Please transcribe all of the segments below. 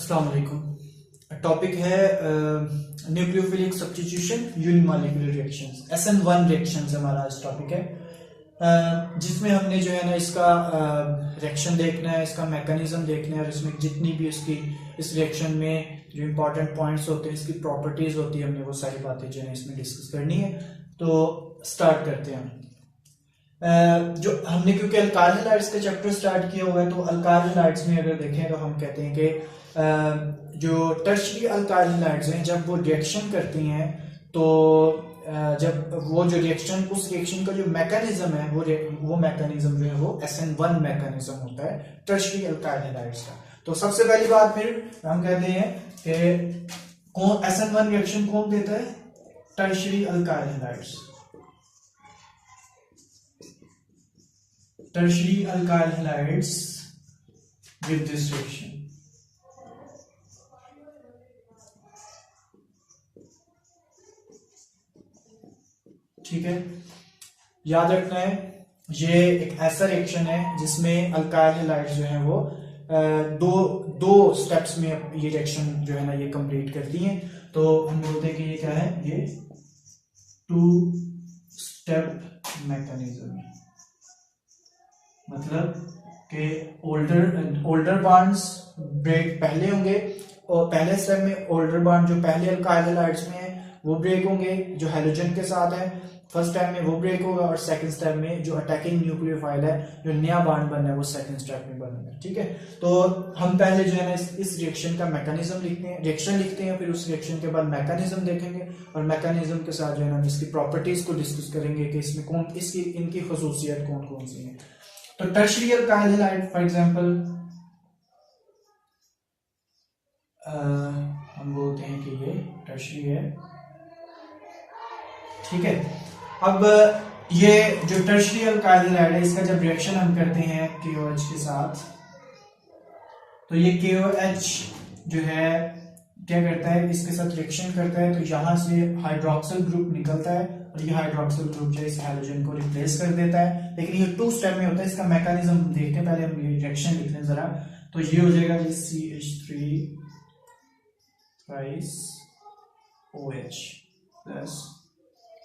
अस्सलाम वालेकुम। टॉपिक है nucleophilic substitution unimolecular reactions, SN1 reactions हमारा आज टॉपिक है, जिसमें हमने जो है ना इसका रिएक्शन देखना है, इसका मैकेनिज्म देखना है और इसमें जितनी भी इसकी इस रिएक्शन में जो इंपॉर्टेंट पॉइंट्स होते हैं, इसकी प्रॉपर्टीज होती है, हमने वो सारी बातें जो है इसमें डिस्कस करनी है। तो स्टार्ट करते हैं। जो हमने क्योंकि अल्काइल हैलाइड्स का चैप्टर स्टार्ट किया हुआ है, तो अल्काइल हैलाइड्स में अगर देखें तो हम कहते हैं कि जो टर्शियरी अल्काइल हैलाइड्स हैं, जब वो रिएक्शन करती हैं तो जब वो जो रिएक्शन उस रिएक्शन का जो मैकेनिज्म है वो मैकेनिज्म जो है वो SN1 मैकेनिज्म होता है टर्शियरी अल्काइल हैलाइड्स का। तो सबसे पहली बात फिर हम कहते हैं कि कौन SN1 रिएक्शन कौन देता है? Tertiary alkyl halides. Tertiary alkyl halides give this reaction. ठीक है, याद रखना है ये एक ऐसा रिएक्शन है जिसमें अल्काइल हैलाइड्स जो है वो दो स्टेप्स में ये रिएक्शन जो है ना ये कंप्लीट करती हैं। तो हम बोलते हैं कि ये क्या है, ये 2 स्टेप मैकेनिज्म है। मतलब कि ओल्डर बॉन्ड्स ब्रेक पहले होंगे और पहले स्टेप में ओल्डर बॉन्ड जो पहले अल्काइल हैलाइड्स में है वो ब्रेक होंगे, जो हैलोजन के साथ है फर्स्ट स्टेप में वो ब्रेक होगा, और सेकंड स्टेप में जो अटैकिंग न्यूक्लियोफाइल है जो नया बॉन्ड बनना है वो सेकंड स्टेप में बनेगा। ठीक है, तो हम पहले जो है ना इस रिएक्शन का मैकेनिज्म रिएक्शन लिखते हैं, फिर उस रिएक्शन के बाद मैकेनिज्म देखेंगे और मैकेनिज्म के साथ जो है ना इसकी प्रॉपर्टीज को डिस्कस करेंगे कि इसमें कौन इनकी खसूसियत कौन कौन सी है। तो tertiary alkyl halide for example हम बोलते हैं कि ये टर्शियरी है। ठीक है, अब ये जो टर्शियरी अल्काइल हैलाइड है इसका जब रिएक्शन हम करते हैं KOH के साथ, तो ये KOH जो है क्या करता है, इसके साथ रिएक्शन करता है, तो यहां से हाइड्रोक्सिल ग्रुप निकलता है और ये हाइड्रोक्सिल ग्रुप जो है इस हैलोजन को रिप्लेस कर देता है। लेकिन ये 2 स्टेप में होता है। इसका मैकेनिज्म देखते हैं, पहले हम ये रिएक्शन लिख लें जरा। तो ये हो जाएगा ये CH3 thrice OH plus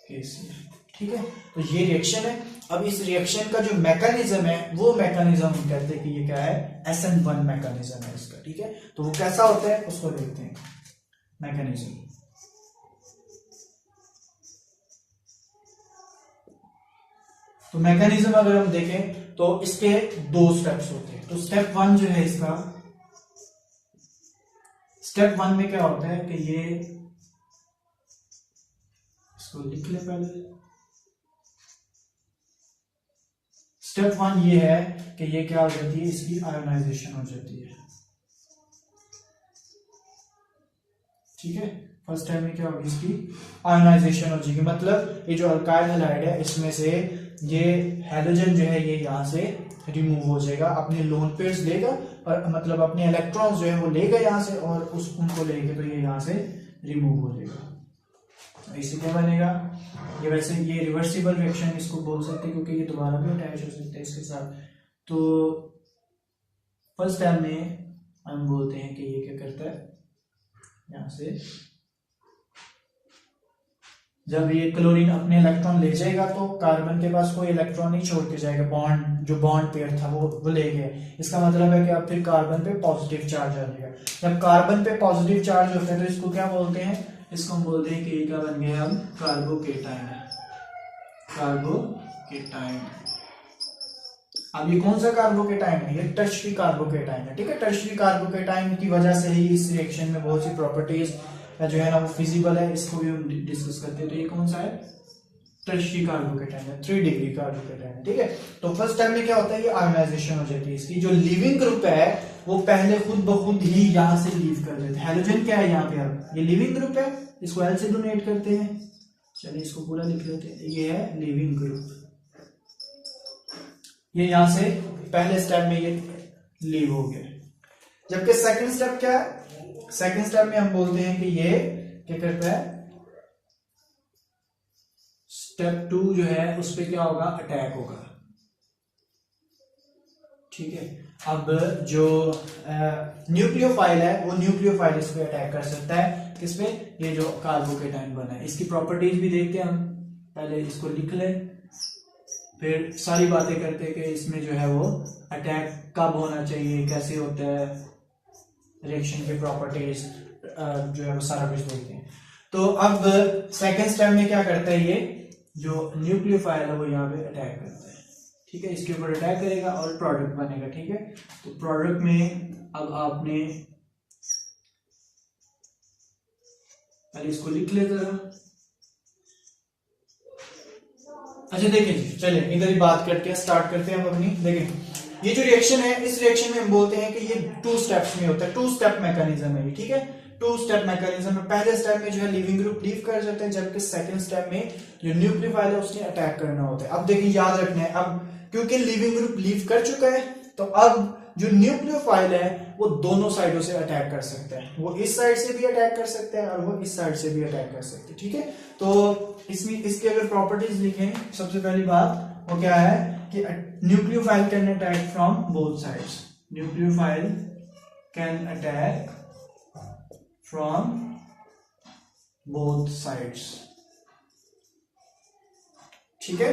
KCl। ठीक है, तो ये रिएक्शन है। अब इस रिएक्शन का जो मैकेनिज्म है वो मैकेनिज्म हम कहते हैं कि ये क्या है, SN1 मैकेनिज्म है इसका। ठीक है, तो वो कैसा होता है उसको देखते हैं मैकेनिज्म। तो मैकेनिज्म अगर हम देखें तो इसके 2 स्टेप्स होते हैं। तो स्टेप 1 जो है इसका, स्टेप 1 में क्या होता है कि ये इसको लिख ले पहले। स्टेप 1 ये है कि ये क्या हो जाती है, इसकी आयोनाइजेशन हो जाती है। ठीक है, फर्स्ट टाइम में क्या होगी, इसकी आयोनाइजेशन हो जाएगी। मतलब ये जो अल्काइल हैलाइड है इसमें से ये हैलोजन जो है ये यहां से रिमूव हो जाएगा, अपने लोन पेयर्स लेगा और मतलब अपने इलेक्ट्रॉन्स जो है वो लेगा यहां से और उनको लेके तो ये यहां से रिमूव हो जाएगा। इसी क्या बनेगा, ये वैसे ये रिवर्सिबल रिएक्शन इसको बोल सकते हैं क्योंकि ये दोबारा भी अटैच हो सकते हैं इसके साथ। तो फर्स्ट टाइम में हम बोलते हैं कि ये क्या करता है, यहां से जब ये क्लोरीन अपने इलेक्ट्रॉन ले जाएगा तो कार्बन के पास कोई इलेक्ट्रॉन नहीं छोड़ के जाएगा, जो बॉन्ड पेयर था वो ले गया। इसका मतलब है कि अब फिर कार्बन पे पॉजिटिव चार्ज आ जाएगा। जब कार्बन पे पॉजिटिव चार्ज होता है तो इसको क्या बोलते हैं, इसको हम बोलते हैं कि ये क्या बन गया, हम कार्बोकेटाइन। कार्बोकेटाइन। अब ये कौन सा कार्बोकेटाइन है, ये टर्शियरी कार्बोकेटाइन है। ठीक है, टर्शियरी कार्बोकेटाइन की वजह से ही इस रिएक्शन में बहुत सी प्रॉपर्टीज जो है ना वो फिजिबल है, इसको भी हम डिस्कस करते हैं। तो ये कौन सा है, टर्शियरी कार्बोकेटाइन है, 3 डिग्री कार्बोकेटाइन है। ठीक है, तो फर्स्ट टाइम में क्या होता है, ये आयोनाइजेशन हो जाती है। इसकी जो लिविंग ग्रुप है वो पहले खुद ब खुद ही यहां से लीव कर देते हैं। हैलोजन क्या है यहाँ पे, अब ये लिविंग ग्रुप है, इसको L से डोनेट करते हैं। चलिए इसको पूरा लिख लेते हैं, ये है लिविंग ग्रुप। ये यहां से पहले स्टेप में ये लीव हो गया। जबकि सेकंड स्टेप क्या है, सेकंड स्टेप में हम बोलते हैं कि ये क्या करता है, स्टेप 2 जो है उस पर क्या होगा, अटैक होगा। ठीक है। अब जो न्यूक्लियोफाइल है वो न्यूक्लियोफाइल इस पे अटैक कर सकता है, किसपे, ये जो कार्बोकेटाइन बना है। इसकी प्रॉपर्टीज भी देखते हैं हम, पहले इसको लिख लें, फिर सारी बातें करते हैं कि इसमें जो है वो अटैक कब होना चाहिए, कैसे होता है, रिएक्शन की प्रॉपर्टीज जो है वो सारा कुछ देखते हैं। तो अब सेकेंड स्टेप में क्या करता है, ये जो न्यूक्लियोफाइल है वो यहाँ पे अटैक करता है, ठीक है, इसके ऊपर अटैक करेगा और प्रोडक्ट बनेगा, ठीक है। तो प्रोडक्ट में अब आपने पहले इसको लिख लेते हैं। अच्छा देखें जी, चले इधर ही बात करते हैं, स्टार्ट करते हैं हम अपनी। देखें ये जो रिएक्शन है, इस रिएक्शन में हम बोलते हैं कि ये 2 स्टेप्स में होता है, 2 स्टेप मैकेनिज्म है ये, ठीक है। 2 स्टेप मैकेनिज्म में पहले स्टेप में जो है लिविंग ग्रुप लीव कर जाते हैं, जबकि सेकंड स्टेप में जो न्यूक्लियोफाइल है उसने अटैक करना होता है। अब देखिए याद रखना है, अब क्योंकि लिविंग ग्रुप लीव कर चुका है तो अब जो न्यूक्लियोफाइल है वो दोनों साइडों से अटैक कर सकता है, वो इस साइड से भी अटैक कर सकता है और वो इस साइड से भी अटैक कर सकते हैं, ठीक है। तो इसमें इसकी अगर प्रॉपर्टीज लिखें, सबसे पहली बात वो क्या है कि nucleophile can attack from both sides, nucleophile can attack from both sides, ठीक है।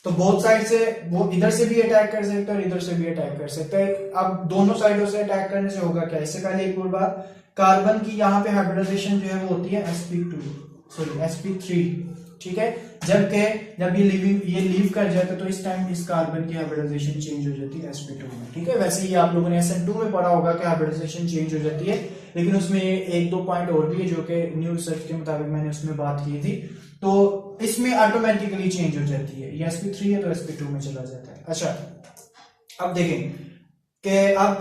तो बोथ साइड से वो इधर से भी अटैक कर सकता है और इधर से भी अटैक कर सकता है। अब दोनों साइडों से अटैक करने से होगा क्या, इससे पहले एक और बात, कार्बन की यहाँ पे हाइब्रिडाइजेशन जो है वो होती है sp3, ठीक है। जब ये लीव कर जाता है तो इस टाइम इस कार्बन की हाइब्रिडाइजेशन चेंज हो जाती है sp2 में, ठीक है। वैसे ही आप लोगों ने SN2 में पढ़ा होगा कि हाइब्रिडाइजेशन चेंज हो जाती है, लेकिन उसमें 1-2 पॉइंट और भी है जो कि न्यू रिसर्च के मुताबिक मैंने उसमें बात की थी। तो इसमें ऑटोमेटिकली चेंज हो जाती है, ये sp3 है तो sp2 में चला जाता है। अच्छा अब देखें कि अब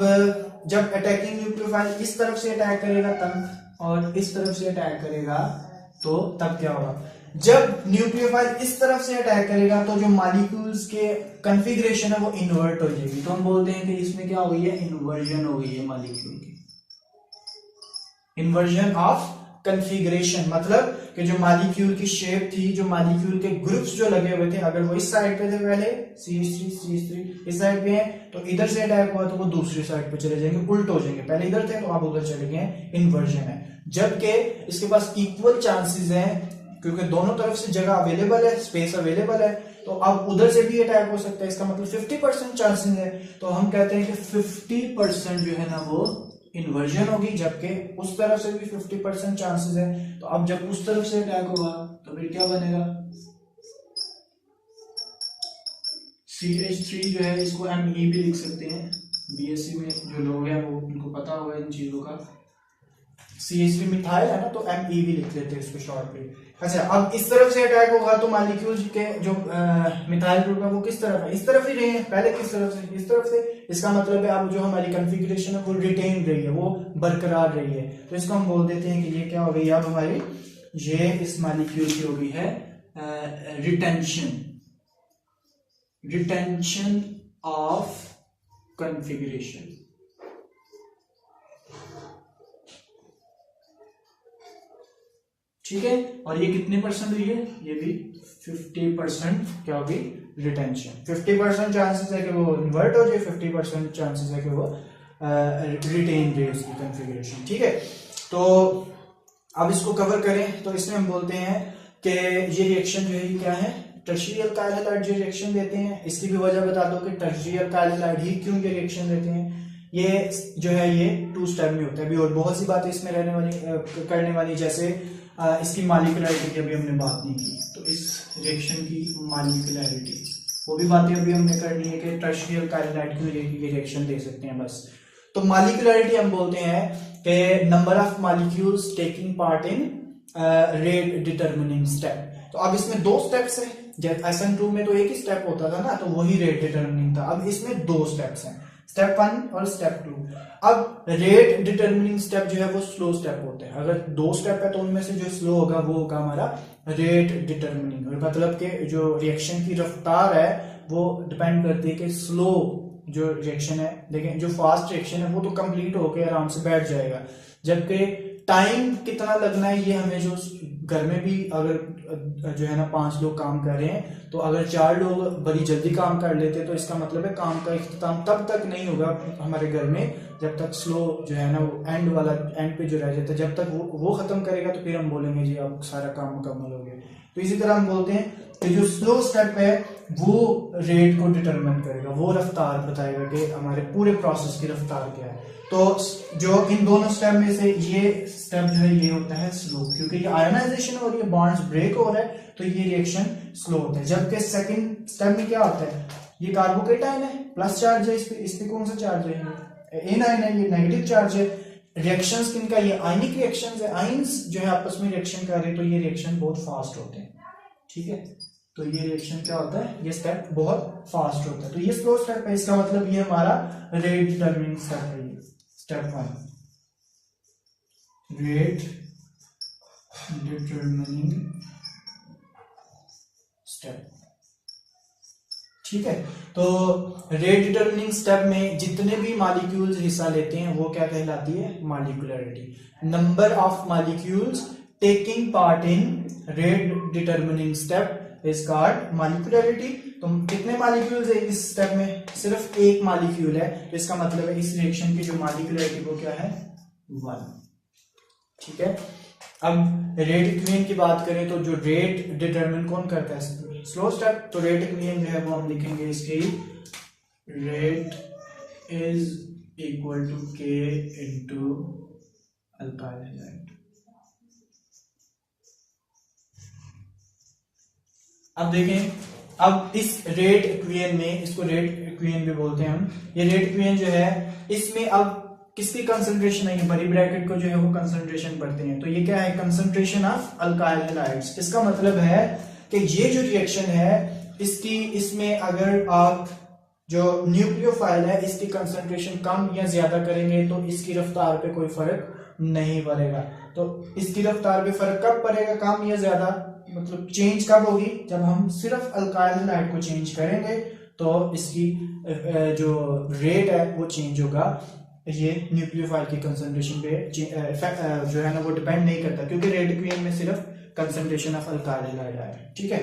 जब अटैकिंग न्यूक्लियोफाइल इस तरफ से अटैक करेगा तब और इस तरफ से अटैक करेगा तो तब क्या होगा, जब न्यूक्लियोफाइल इस तरफ से अटैक करेगा तो जो मॉलिक्यूल्स के कॉन्फ़िगरेशन है वो इन्वर्ट हो जाएगी। तो हम बोलते हैं कि इसमें क्या हो गई है, इन्वर्जन हो गई है मॉलिक्यूल की, इन्वर्जन ऑफ कॉन्फ़िगरेशन, मतलब कि जो मॉलिक्यूल की शेप थी, जो मॉलिक्यूल के ग्रुप्स जो लगे हुए थे, अगर वो इस साइड पे थे पहले CH3 इस साइड पे है तो इधर से अटैक हुआ तो वो दूसरी साइड पे चले जाएंगे, उल्ट हो जाएंगे, पहले इधर थे तो अब उधर चले गए, इन्वर्जन है। जबकि इसके पास इक्वल चांसेस हैं क्योंकि दोनों तरफ से जगह अवेलेबल है, स्पेस अवेलेबल है, तो अब उधर से भी अटैक हो सकता है, इसका मतलब 50% चांसेस है। तो हम कहते हैं कि 50% जो है ना वो इन्वर्जन होगी, जबकि उस तरफ से भी 50% चांसेस है। तो अब जब उस तरफ से अटैक होगा तो फिर क्या बनेगा, CH3 जो है इसको Me भी लिख सकते हैं, BSc में जो लोग हैं वो उनको पता होगा इन चीजों का। CH3 मिथाइल है ना तो Me भी लिख लेते हैं इसको शॉर्ट में। अच्छा अब इस तरफ से अटैक होगा तो मॉलिक्यूल्स के जो मिथाइल ग्रुप है वो किस तरफ है, इस तरफ ही रहे हैं, पहले किस तरफ से, इस तरफ से। इसका मतलब है अब जो हमारी कॉन्फ़िगरेशन है वो रिटेन रही है, वो बरकरार रही है, तो इसको हम बोल देते हैं कि ये क्या हो गई, अब हमारी ये इस मॉलिक्यूल की हो गई है रिटेंशन ऑफ कॉन्फ़िगरेशन, ठीक है। और ये कितने परसेंट हुई है, ये भी 50% क्या होगी, रिटेंशन। 50% चांसेस है कि वो इन्वर्ट हो जाए, 50% चांसेस है कि वो रिटेन रहे उसकी कॉन्फ़िगरेशन, ठीक है। तो अब इसको कवर करें तो इसमें हम बोलते हैं कि ये रिएक्शन जो है क्या है, टर्शियरी अल्काइल हैलाइड जो रिएक्शन देते हैं। इसकी भी वजह बता दो कि टर्शियरी अल्काइल हैलाइड ही क्यों ये रिएक्शन देते हैं। ये जो है ये 2 स्टेप में होता है, अभी और बहुत सी बातें इसमें रहने वाली करने वाली, जैसे इसकी मॉलिक्यूलरिटी की अभी हमने बात नहीं की, तो इस रिएक्शन की मॉलिक्यूलरिटी वो भी बातें अभी हमने करनी है कि टर्शियरी अल्काइल हैलाइड क्यों ये रिएक्शन दे सकते हैं बस। तो मॉलिक्यूलरिटी हम बोलते हैं कि number of molecules taking part in rate determining step. तो अब इसमें 2 स्टेप्स हैं, जब SN2 में तो एक ही स्टेप होता था ना, तो वही रेट डिटरमिनिंग था। अब इसमें 2 स्टेप्स हैं, स्टेप 1 और स्टेप 2। अब रेट डिटरमिनिंग स्टेप जो है वो स्लो स्टेप होते हैं। अगर 2 स्टेप है तो उनमें से जो स्लो होगा वो होगा हमारा रेट डिटरमिनिंग, और मतलब कि जो रिएक्शन की रफ्तार है वो डिपेंड करती है कि स्लो जो रिएक्शन है, लेकिन जो फास्ट रिएक्शन है वो तो कंप्लीट होकर आराम से बैठ जाएगा, जबकि टाइम कितना लगना है ये हमें जो घर में भी अगर जो है ना 5 लोग काम कर रहे हैं, तो अगर 4 लोग बड़ी जल्दी काम कर लेते हैं तो इसका मतलब है काम का इख्तिताम तब तक नहीं होगा हमारे घर में जब तक स्लो जो है ना वो एंड पे जो रह जाता है, जब तक वो खत्म करेगा तो फिर हम बोलेंगे जी अब सारा काम मुकम्मल हो गया। तो इसी तरह हम बोलते हैं कि जो स्लो स्टेप है वो रेट को डिटरमिन करेगा, वो रफ्तार बताएगा कि हमारे पूरे प्रोसेस की रफ्तार क्या है। तो जो इन दोनों स्टेप में से ये स्टेप जो है ये होता है स्लो, क्योंकि ये आयनाइजेशन और ये बॉन्ड्स ब्रेक हो रहा है तो ये रिएक्शन स्लो होता है। जबकि सेकंड स्टेप में क्या होता है, ये कार्बोकेटाइन है, प्लस चार्ज है, इस पे कौन सा चार्ज है, एनाइन है, ये नेगेटिव चार्ज है। रिएक्शंस किनका, ये आयनिक रिएक्शंस है, आयंस जो है आपस में रिएक्शन कर रहे हैं तो ये रिएक्शन बहुत फास्ट होते हैं। ठीक है, तो ये रिएक्शन क्या होता है, ये स्टेप बहुत फास्ट होता है। तो ये स्लो स्टेप है, इसका मतलब ये हमारा रेट डिटरमिनिंग स्टेप है, ये स्टेप 1 रेट डिटरमिनिंग स्टेप। ठीक है, तो रेट डिटरमिनिंग स्टेप में जितने भी मॉलिक्यूल्स हिस्सा लेते हैं वो क्या कहलाती है, molecularity. Number of molecules taking part in rate determining step is called molecularity. तो कितने मॉलिक्यूल्स है इस स्टेप में, सिर्फ एक मॉलिक्यूल है, तो इसका मतलब है इस रिएक्शन की जो मॉलिक्यूलरिटी वो क्या है, 1। ठीक है, अब रेट इक्वेशन की बात करें तो जो रेट डिटरमिन कौन करता है, स्लो स्टेप। तो रेट इक्वेशन जो है वो हम लिखेंगे इसकी रेट इज इक्वल टू के इंटू अल्काइल हैलाइड। अब देखें, अब इस रेट इक्वेशन में, इसको रेट इक्वेशन भी बोलते हैं हम, ये रेट इक्वेशन जो है इसमें अब किसकी कंसंट्रेशन है, ये बड़ी ब्रैकेट को जो है वो कंसंट्रेशन पढ़ते हैं, तो ये क्या है, कंसंट्रेशन ऑफ अल्काइल हैलाइड्स। इसका मतलब है कि ये जो रिएक्शन है इसकी, इसमें अगर आप जो न्यूक्लियोफाइल है इसकी कंसंट्रेशन कम या ज्यादा करेंगे तो इसकी रफ्तार पे कोई फर्क नहीं पड़ेगा। तो इसकी रफ्तार पे फर्क कब पड़ेगा, कम या ज्यादा, मतलब चेंज कब होगी, जब हम सिर्फ अल्काइल हैलाइड को चेंज करेंगे तो इसकी जो रेट है वो चेंज होगा। ये न्यूक्लियोफाइल की कंसंट्रेशन पे जो है ना वो डिपेंड नहीं करता, क्योंकि रेट इक्वेशन में सिर्फ कंसंट्रेशन ऑफ अल्काइल हैलाइड है। ठीक है,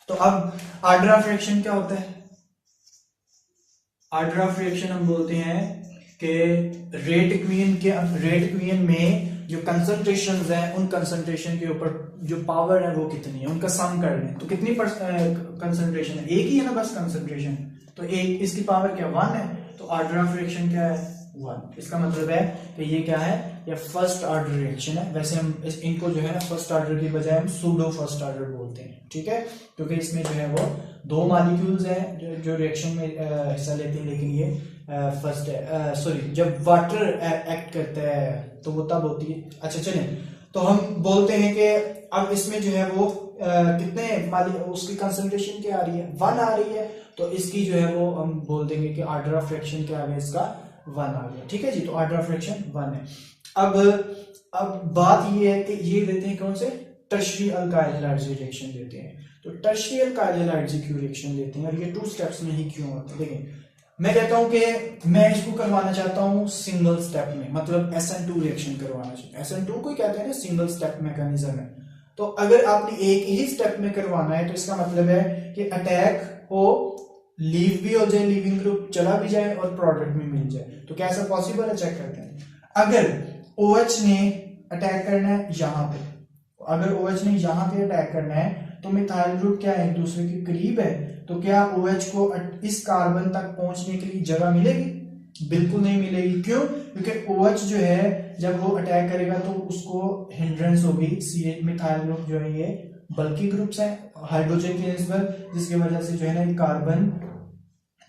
तो अब ऑर्डर ऑफ रिएक्शन क्या होता है, ऑर्डर ऑफ रिएक्शन हम बोलते हैं कि रेट इक्वेशन में जो कंसंट्रेशंस हैं उन कंसंट्रेशन के ऊपर जो पावर है वो कितनी है, उनका सम कर लें। तो कितनी कंसंट्रेशन है, एक ही है ना बस कंसंट्रेशन, तो एक, इसकी पावर क्या 1 है, तो ऑर्डर ऑफ रिएक्शन क्या है 1। इसका मतलब है कि ये क्या है, ये फर्स्ट ऑर्डर रिएक्शन है। वैसे हम इनको जो है ना फर्स्ट ऑर्डर की बजाय हम सूडो फर्स्ट ऑर्डर बोलते हैं। ठीक है, क्योंकि इसमें जो है वो 2 मॉलिक्यूल्स हैं जो रिएक्शन में हिस्सा लेते हैं, लेकिन ये फर्स्ट है, सॉरी, जब वाटर एक्ट करता है तो वो तब होती है। अच्छा चलें, तो हम बोलते हैं कि अब इसमें जो है वो कितने उसकी कंसंट्रेशन क्या आ रही है, 1 आ रही है, तो इसकी जो है वो हम बोल देंगे कि ऑर्डर ऑफ रिएक्शन क्या आ गया, इसका 1 आ गया। ठीक है जी, तो ऑर्डर ऑफ रिएक्शन 1 है। अब बात ये है कि ये देते हैं कौन से, टर्शियरी अल्काइल हैलाइड रिएक्शन देते हैं। तो टर्शियरी अल्काइल हैलाइड क्यों रिएक्शन देते हैं और ये 2 स्टेप्स में ही क्यों होता है, देखिए मैं कहता हूं कि मैं इसको करवाना चाहता हूं सिंगल स्टेप में, मतलब SN2 रिएक्शन करवाना चाहिए। SN2 को कहते हैं ना सिंगल स्टेप मैकेनिज्म है। तो अगर आपने एक ही स्टेप में करवाना है तो इसका मतलब है कि अटैक हो, लीव भी हो जाए, लीविंग ग्रुप चला भी जाए और प्रोडक्ट भी मिल जाए। तो क्या ऐसा पॉसिबल है, चेक करते हैं। अगर OH ने अटैक करना है यहाँ पे, अगर OH ने यहाँ पे अटैक करना है तो मिथाइल ग्रुप क्या है, एक दूसरे के करीब है, तो क्या OH को इस कार्बन तक पहुंचने के लिए जगह मिलेगी, बिल्कुल नहीं मिलेगी। क्यों, क्योंकि OH जो है जब वो अटैक करेगा तो उसको हिंड्रेंस होगी, CH मिथाइल ग्रुप जो है ये बल्कि ग्रुप्स है हाइड्रोजन के निस्बत, जिसकी वजह से जो है ना कार्बन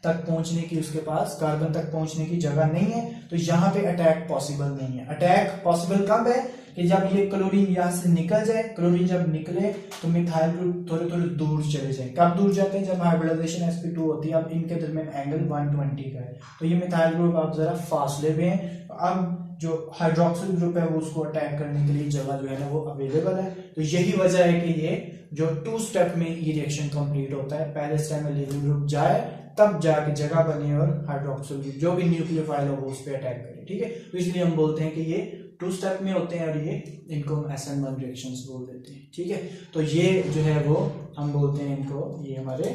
तक पहुंचने की, उसके पास कार्बन तक पहुंचने की जगह नहीं है, तो यहाँ पे अटैक पॉसिबल नहीं है। अटैक पॉसिबल कब है कि जब ये क्लोरीन यहाँ से निकल जाए, क्लोरीन जब निकले तो मिथाइल ग्रुप थोड़े थोड़े दूर चले जाए। कब दूर जाते हैं, जब हाइब्रिडाइजेशन sp2 होती है। अब इनके दरमियान एंगल 120 का है, तो ये मिथाइल ग्रुप आप जरा फासले पे हैं। अब जो हाइड्रोक्सिल ग्रुप है वो उसको अटैक करने के लिए जगह जो है ना वो अवेलेबल है। तो यही वजह है कि ये जो 2 स्टेप में ये रिएक्शन कंप्लीट होता है। पहले स्टेप में लीविंग ग्रुप जाए, तब जाके जगह बने और हाइड्रोक्सिल ग्रुप जो भी न्यूक्लियोफाइल हो वो उस पर अटैक करे। ठीक है, तो इसलिए हम बोलते हैं कि ये टू स्टेप में होते हैं और ये इनको हम SN1 रिएक्शंस बोल देते हैं, ठीक है। तो ये जो है वो हम बोलते हैं इनको, ये हमारे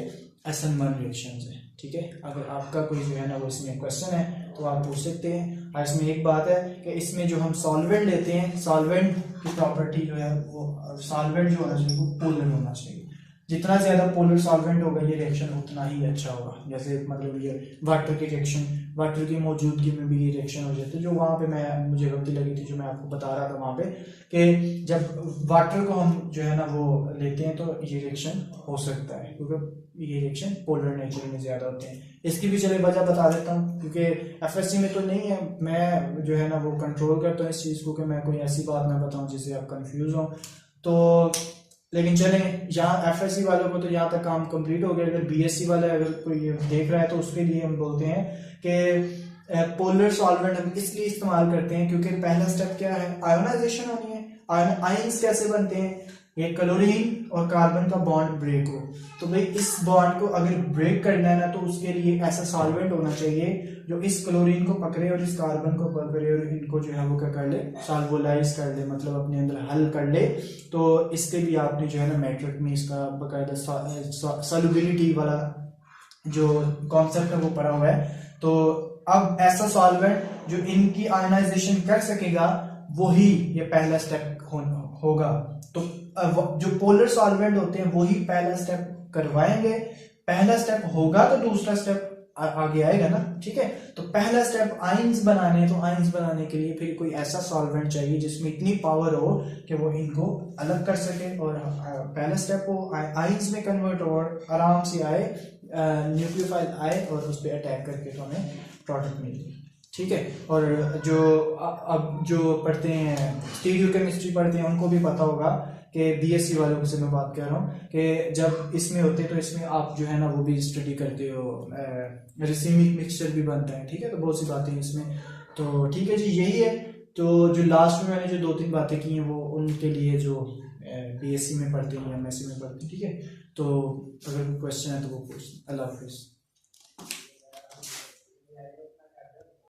SN1 रिएक्शंस है, ठीक है। अगर आपका कोई जो है ना वो इसमें क्वेश्चन है तो आप पूछ सकते हैं। और इसमें एक बात है कि इसमें जो हम सॉल्वेंट लेते हैं, सॉल्वेंट की प्रॉपर्टी जो है वो, सॉल्वेंट जो होना चाहिए वो पोलर होना चाहिए। जितना ज्यादा पोलर सॉल्वेंट होगा ये रिएक्शन उतना ही अच्छा होगा। जैसे मतलब ये वाटर की रिएक्शन, वाटर की मौजूदगी में भी ये रिएक्शन हो जाती है। जो वहाँ पे मुझे गलती लगी थी, जो मैं आपको बता रहा था वहाँ पे, कि जब वाटर को हम जो है ना वो लेते हैं तो ये रिएक्शन हो सकता है, क्योंकि ये रिएक्शन पोलर नेचर में ज्यादा होते हैं। इसकी भी चले वजह बता देता हूँ, क्योंकि FSC में तो नहीं है, मैं जो है ना वो कंट्रोल करता हूँ इस चीज को कि मैं कोई ऐसी बात ना बताऊँ जिससे आप कंफ्यूज हो। तो लेकिन चले यहाँ FSC वालों को तो यहाँ तक काम कंप्लीट हो गया। अगर BSc वाला अगर कोई ये देख रहा है तो उसके लिए हम बोलते हैं कि पोलर सॉल्वेंट हम इसलिए इस्तेमाल करते हैं क्योंकि पहला स्टेप क्या है, आयोनाइजेशन होनी है। आयंस कैसे बनते हैं, ये क्लोरीन और कार्बन का बॉन्ड ब्रेक हो। तो भाई इस बॉन्ड को अगर ब्रेक करना है ना तो उसके लिए ऐसा सॉल्वेंट होना चाहिए जो इस क्लोरीन को पकड़े और इस कार्बन को पकड़े और इनको जो है वो क्या कर ले, सॉल्वोलाइज कर ले, मतलब अपने अंदर हल कर ले। तो इसके लिए आपने जो है ना मैट्रिक में इसका बकायदा सॉल्युबिलिटी वाला जो कॉन्सेप्ट है वो पढ़ा हुआ है। तो अब ऐसा सॉल्वेंट जो इनकी आयनाइजेशन कर सकेगा वही ये पहला स्टेप होगा। तो जो पोलर सॉल्वेंट होते हैं वही पहला स्टेप करवाएंगे। पहला स्टेप होगा तो दूसरा स्टेप आगे आएगा ना, ठीक है। तो पहला स्टेप आयंस बनाने, तो आयंस बनाने के लिए फिर कोई ऐसा सॉल्वेंट चाहिए जिसमें इतनी पावर हो कि वो इनको अलग कर सके और पहला स्टेप वो आयंस में कन्वर्ट और आराम से आए, न्यूक्लियोफाइल आए और उस पर अटैक करके तो हमें प्रोडक्ट मिल जाए, ठीक है। और जो अब जो पढ़ते हैं स्टीरियोकेमिस्ट्री पढ़ते हैं उनको भी पता होगा कि BSc वालों से मैं बात कर रहा हूँ कि जब इसमें होते हैं तो इसमें आप जो है ना वो भी स्टडी करते हो, रेसिमिक मिक्सचर भी बनता है, ठीक है। तो बहुत सी बातें इसमें, तो ठीक है जी यही है। तो जो लास्ट में मैंने जो 2-3 बातें की हैं वो उनके लिए जो BSc में पढ़ते हैं या MSc में पढ़ते हैं, ठीक है। तो अगर क्वेश्चन है तो वो पूछ। अल्लाह हाफिज़।